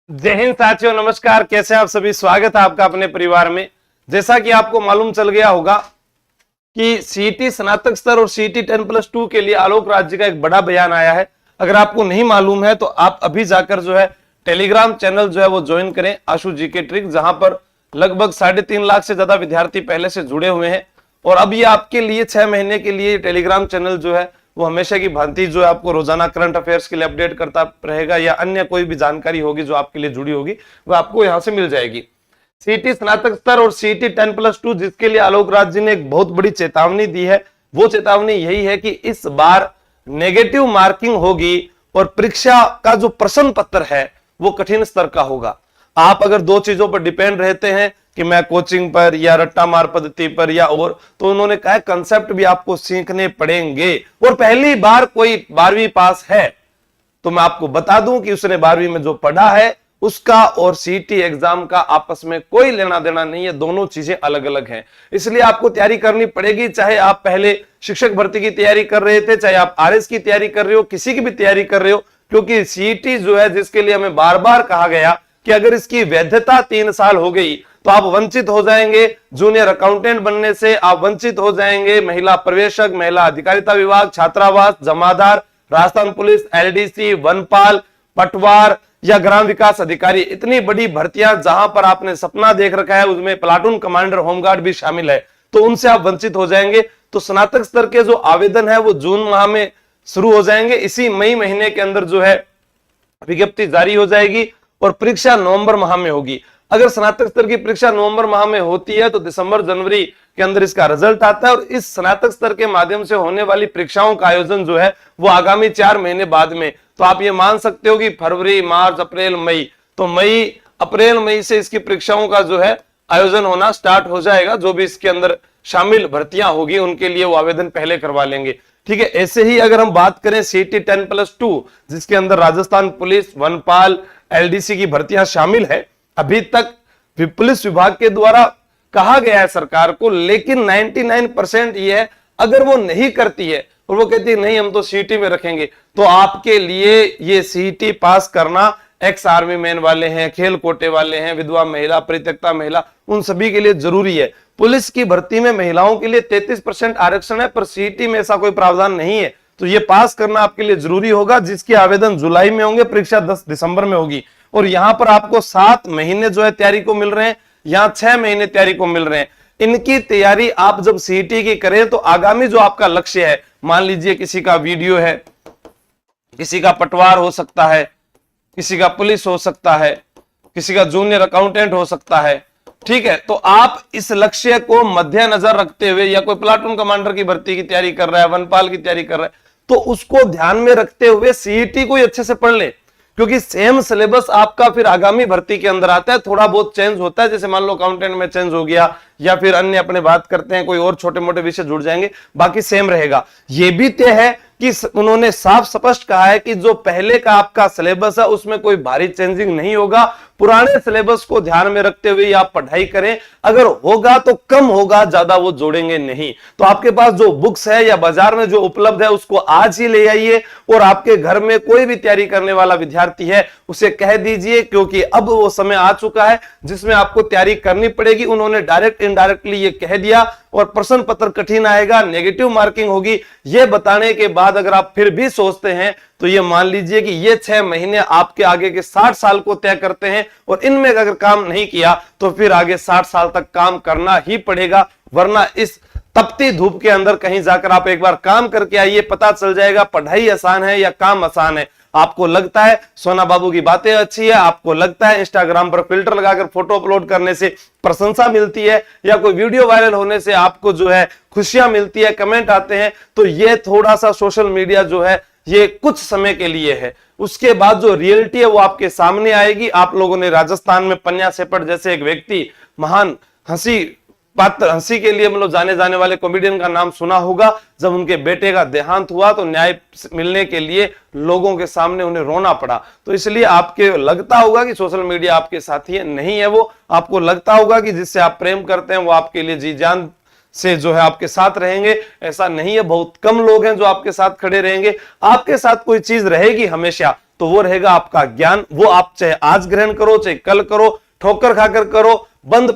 जय हिंद साथियों, नमस्कार। कैसे आप सभी? स्वागत है आपका अपने परिवार में। जैसा कि आपको मालूम चल गया होगा कि सीईटी स्नातक स्तर और सीईटी 10+2 के लिए आलोक राज जी का एक बड़ा बयान आया है। अगर आपको नहीं मालूम है तो आप अभी जाकर जो है टेलीग्राम चैनल जो है वो ज्वाइन करें, आशु जी के ट्रिक, जहां पर लगभग 3.5 लाख से ज्यादा विद्यार्थी पहले से जुड़े हुए हैं। और अब ये आपके लिए 6 महीने के लिए टेलीग्राम चैनल जो है वो हमेशा की भांति जो है आपको रोजाना करंट अफेयर्स के लिए अपडेट करता रहेगा, या अन्य कोई भी जानकारी होगी जो आपके लिए जुड़ी होगी वह आपको यहां से मिल जाएगी। सीईटी स्नातक स्तर और सीईटी 10+2 जिसके लिए आलोक राज जी ने एक बहुत बड़ी चेतावनी दी है, वो चेतावनी यही है कि इस बार नेगेटिव मार्किंग होगी और परीक्षा का जो प्रश्न पत्र है वो कठिन स्तर का होगा। आप अगर दो चीजों पर डिपेंड रहते हैं कि मैं कोचिंग पर या रट्टा मार पद्धति पर या और, तो उन्होंने कहा कंसेप्ट भी आपको सीखने पड़ेंगे। और पहली बार कोई 12वीं पास है तो मैं आपको बता दूं कि उसने 12वीं में जो पढ़ा है उसका और सीईटी एग्जाम का आपस में कोई लेना देना नहीं है, दोनों चीजें अलग अलग हैं। इसलिए आपको तैयारी करनी पड़ेगी, चाहे आप पहले शिक्षक भर्ती की तैयारी कर रहे थे, चाहे आप आरएस की तैयारी कर रहे हो, किसी की भी तैयारी कर रहे हो, क्योंकि सीईटी जो है जिसके लिए हमें बार बार कहा गया कि अगर इसकी वैधता 3 साल हो गई तो आप वंचित हो जाएंगे जूनियर अकाउंटेंट बनने से, आप वंचित हो जाएंगे महिला प्रवेशक, महिला अधिकारिता विभाग, छात्रावास, जमादार, राजस्थान पुलिस, एलडीसी, वनपाल, पटवार या ग्राम विकास अधिकारी। इतनी बड़ी भर्तियां जहां पर आपने सपना देख रखा है, उसमें प्लाटून कमांडर, होमगार्ड भी शामिल है, तो उनसे आप वंचित हो जाएंगे। तो स्नातक स्तर के जो आवेदन है वो जून माह में शुरू हो जाएंगे। इसी मई महीने के अंदर जो है विज्ञप्ति जारी हो जाएगी और परीक्षा नवंबर माह में होगी। अगर स्नातक स्तर की परीक्षा नवंबर माह में होती है तो दिसंबर जनवरी के अंदर इसका रिजल्ट आता है, और इस स्नातक स्तर के माध्यम से होने वाली परीक्षाओं का आयोजन जो है वो आगामी 4 महीने बाद में। तो आप ये मान सकते हो कि फरवरी, मार्च, अप्रैल, मई, तो अप्रैल मई से इसकी परीक्षाओं का जो है आयोजन होना स्टार्ट हो जाएगा। जो भी इसके अंदर शामिल भर्तियां होगी उनके लिए वो आवेदन पहले करवा लेंगे, ठीक है। ऐसे ही अगर हम बात करें सीईटी 10+2 जिसके अंदर राजस्थान पुलिस, वनपाल, एलडीसी की भर्तियां शामिल है, अभी तक पुलिस विभाग के द्वारा कहा गया है सरकार को, लेकिन 99% ये है अगर वो नहीं करती है और वो कहती है नहीं हम तो सीईटी में रखेंगे, तो आपके लिए ये सीईटी पास करना एक्स आर्मी मैन वाले हैं, खेल कोटे वाले हैं, विधवा महिला, परित्यक्ता महिला, उन सभी के लिए जरूरी है। पुलिस की भर्ती में महिलाओं के लिए 33% आरक्षण है, पर सीईटी में ऐसा कोई प्रावधान नहीं है, तो ये पास करना आपके लिए जरूरी होगा। जिसके आवेदन जुलाई में होंगे, परीक्षा 10 दिसंबर में होगी, और यहां पर आपको 7 महीने जो है तैयारी को मिल रहे हैं, यहां 6 महीने तैयारी को मिल रहे हैं। इनकी तैयारी आप जब सीईटी की करें तो आगामी जो आपका लक्ष्य है, मान लीजिए किसी का वीडियो है, किसी का पटवार हो सकता है, किसी का पुलिस हो सकता है, किसी का जूनियर अकाउंटेंट हो सकता है, ठीक है, तो आप इस लक्ष्य को मद्देनजर रखते हुए, या कोई प्लाटून कमांडर की भर्ती की तैयारी कर रहा है, वनपाल की तैयारी कर रहा है, तो उसको ध्यान में रखते हुए सीईटी को अच्छे से पढ़ ले, क्योंकि सेम सिलेबस आपका फिर आगामी भर्ती के अंदर आता है। थोड़ा बहुत चेंज होता है, जैसे मान लो अकाउंटेंट में चेंज हो गया, या फिर अन्य अपने बात करते हैं कोई और छोटे मोटे विषय जुड़ जाएंगे, बाकी सेम रहेगा। यह भी तय है कि उन्होंने साफ स्पष्ट कहा है कि जो पहले का आपका सिलेबस है उसमें कोई भारी चेंजिंग नहीं होगा। पुराने सिलेबस को ध्यान में रखते हुए आप पढ़ाई करें, अगर होगा तो कम होगा, ज्यादा वो जोड़ेंगे नहीं। तो आपके पास जो बुक्स है या बाजार में जो उपलब्ध है उसको आज ही ले आइए, और आपके घर में कोई भी तैयारी करने वाला विद्यार्थी है उसे कह दीजिए, क्योंकि अब वो समय आ चुका है जिसमें आपको तैयारी करनी पड़ेगी। उन्होंने डायरेक्ट इनडायरेक्टली ये कह दिया, और प्रश्न पत्र कठिन आएगा, नेगेटिव मार्किंग होगी, ये बताने के बाद अगर आप फिर भी सोचते हैं तो ये मान लीजिए कि ये 6 महीने आपके आगे के 60 साल को तय करते हैं, और इनमें अगर काम नहीं किया तो फिर आगे 60 साल तक काम करना ही पड़ेगा। वरना इस तपती धूप के अंदर कहीं जाकर आप एक बार काम करके आइए, पता चल जाएगा पढ़ाई आसान है या काम आसान है। आपको लगता है सोना बाबू की बातें अच्छी है, आपको लगता है इंस्टाग्राम पर फिल्टर लगाकर फोटो अपलोड करने से प्रशंसा मिलती है, या कोई वीडियो वायरल होने से आपको जो है खुशियां मिलती है, कमेंट आते हैं, तो ये थोड़ा सा सोशल मीडिया जो है ये कुछ समय के लिए है। उसके बाद जो रियलिटी है वो आपके सामने आएगी। आप लोगों ने राजस्थान में पन्या सेपट जैसे एक व्यक्ति, महान हंसी के लिए मतलब जाने जाने वाले कॉमेडियन का नाम सुना होगा। जब उनके बेटे का देहांत हुआ तो न्याय मिलने के लिए लोगों के सामने उन्हें रोना पड़ा। तो इसलिए आपके लगता होगा कि सोशल मीडिया आपके साथी है, नहीं है वो। आपको लगता होगा कि जिससे आप प्रेम करते हैं वो आपके लिए जी जान से जो है आपके साथ रहेंगे, ऐसा नहीं है। बहुत कम लोग हैं जो आपके साथ खड़े रहेंगे। आपके साथ कोई चीज रहेगी हमेशा, तो वो रहेगा आपका ज्ञान। वो आप चाहे आज ग्रहण करो चाहे कल करो, ठोकर खाकर करो। बंद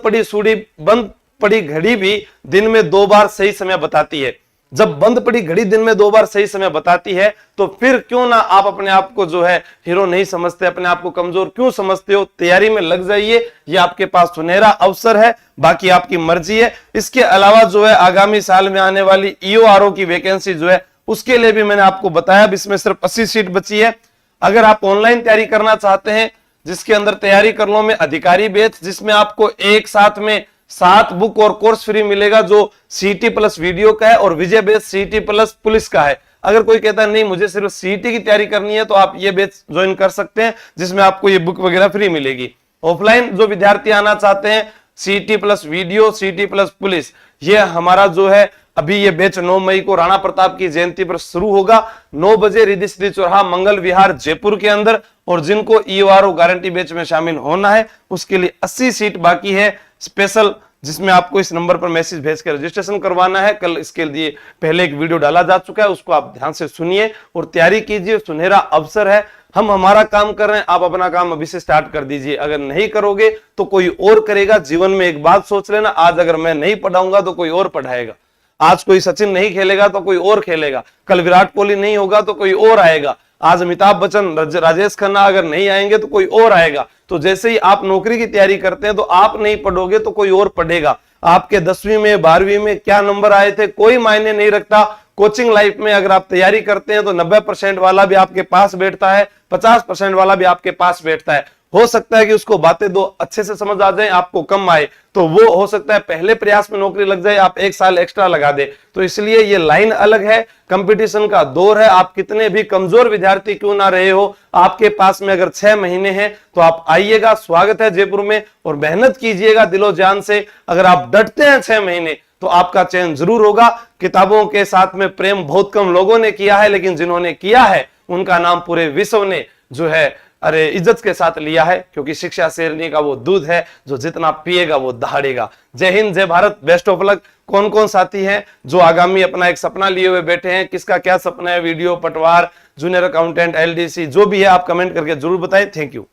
पड़ी घड़ी भी दिन में 2 बार सही समय बताती है। जब बंद पड़ी घड़ी दिन में 2 बार सही समय बताती है तो फिर क्यों ना आप अपने आप को जो है हीरो नहीं समझते, अपने आप को कमजोर क्यों समझते हो। तैयारी में लग जाइए, ये आपके पास सुनहरा अवसर है, बाकी आपकी मर्जी है। इसके अलावा जो है आगामी साल में आने वाली ईओआरओ की वैकेंसी जो है उसके लिए भी मैंने आपको बताया, अब इसमें सिर्फ 80 सीट बची है। अगर आप ऑनलाइन तैयारी करना चाहते हैं, जिसके अंदर तैयारी कर लो में अधिकारी बैच, जिसमें आपको एक साथ में 7 बुक और कोर्स फ्री मिलेगा, जो सीटी प्लस वीडियो का है और विजय बैच सीटी प्लस पुलिस का है। अगर कोई कहता है नहीं मुझे सिर्फ सीटी की तैयारी करनी है तो आप ये बैच ज्वाइन कर सकते हैं, जिसमें आपको ये बुक वगैरह फ्री मिलेगी। ऑफलाइन जो विद्यार्थी आना चाहते हैं, सीटी प्लस वीडियो सीटी प्लस पुलिस, ये हमारा जो है अभी ये बैच 9 मई को राणा प्रताप की जयंती पर शुरू होगा, 9 बजे रिद्धि सिद्धि चौराहा मंगल विहार जयपुर के अंदर। और जिनको ईओआरओ गारंटी बैच में शामिल होना है उसके लिए 80 सीट बाकी है स्पेशल, जिसमें आपको इस नंबर पर मैसेज भेज कर रजिस्ट्रेशन करवाना है। कल इसके लिए पहले एक वीडियो डाला जा चुका है, उसको आप ध्यान से सुनिए और तैयारी कीजिए। सुनहरा अवसर है, हम हमारा काम कर रहे हैं, आप अपना काम अभी से स्टार्ट कर दीजिए। अगर नहीं करोगे तो कोई और करेगा। जीवन में एक बात सोच लेना, आज अगर मैं नहीं पढ़ाऊंगा तो कोई और पढ़ाएगा। आज कोई सचिन नहीं खेलेगा तो कोई और खेलेगा, कल विराट कोहली नहीं होगा तो कोई और आएगा, आज अमिताभ बच्चन राजेश खन्ना अगर नहीं आएंगे तो कोई और आएगा। तो जैसे ही आप नौकरी की तैयारी करते हैं तो आप नहीं पढ़ोगे तो कोई और पढ़ेगा। आपके 10वीं में 12वीं में क्या नंबर आए थे कोई मायने नहीं रखता। कोचिंग लाइफ में अगर आप तैयारी करते हैं तो 90% वाला भी आपके पास बैठता है, 50% वाला भी आपके पास बैठता है। हो सकता है कि उसको बातें 2 अच्छे से समझ आ जाए, आपको कम आए, तो वो हो सकता है पहले प्रयास में नौकरी लग जाए, आप 1 साल एक्स्ट्रा लगा दे। तो इसलिए ये लाइन अलग है, कंपटीशन का दौर है। आप कितने भी कमजोर विद्यार्थी क्यों ना रहे हो, आपके पास में अगर 6 महीने हैं तो आप आइएगा, स्वागत है जयपुर में, और मेहनत कीजिएगा दिलो जान से। अगर आप डटते हैं 6 महीने तो आपका चयन जरूर होगा। किताबों के साथ में प्रेम बहुत कम लोगों ने किया है, लेकिन जिन्होंने किया है उनका नाम पूरे विश्व ने जो है इज्जत के साथ लिया है, क्योंकि शिक्षा शेरनी का वो दूध है जो जितना पिएगा वो दहाड़ेगा। जय हिंद, जय भारत, बेस्ट ऑफ लक। कौन कौन साथी हैं जो आगामी अपना एक सपना लिए हुए बैठे हैं, किसका क्या सपना है, वीडियो, पटवार, जूनियर अकाउंटेंट, एलडीसी, जो भी है आप कमेंट करके जरूर बताएं। Thank you.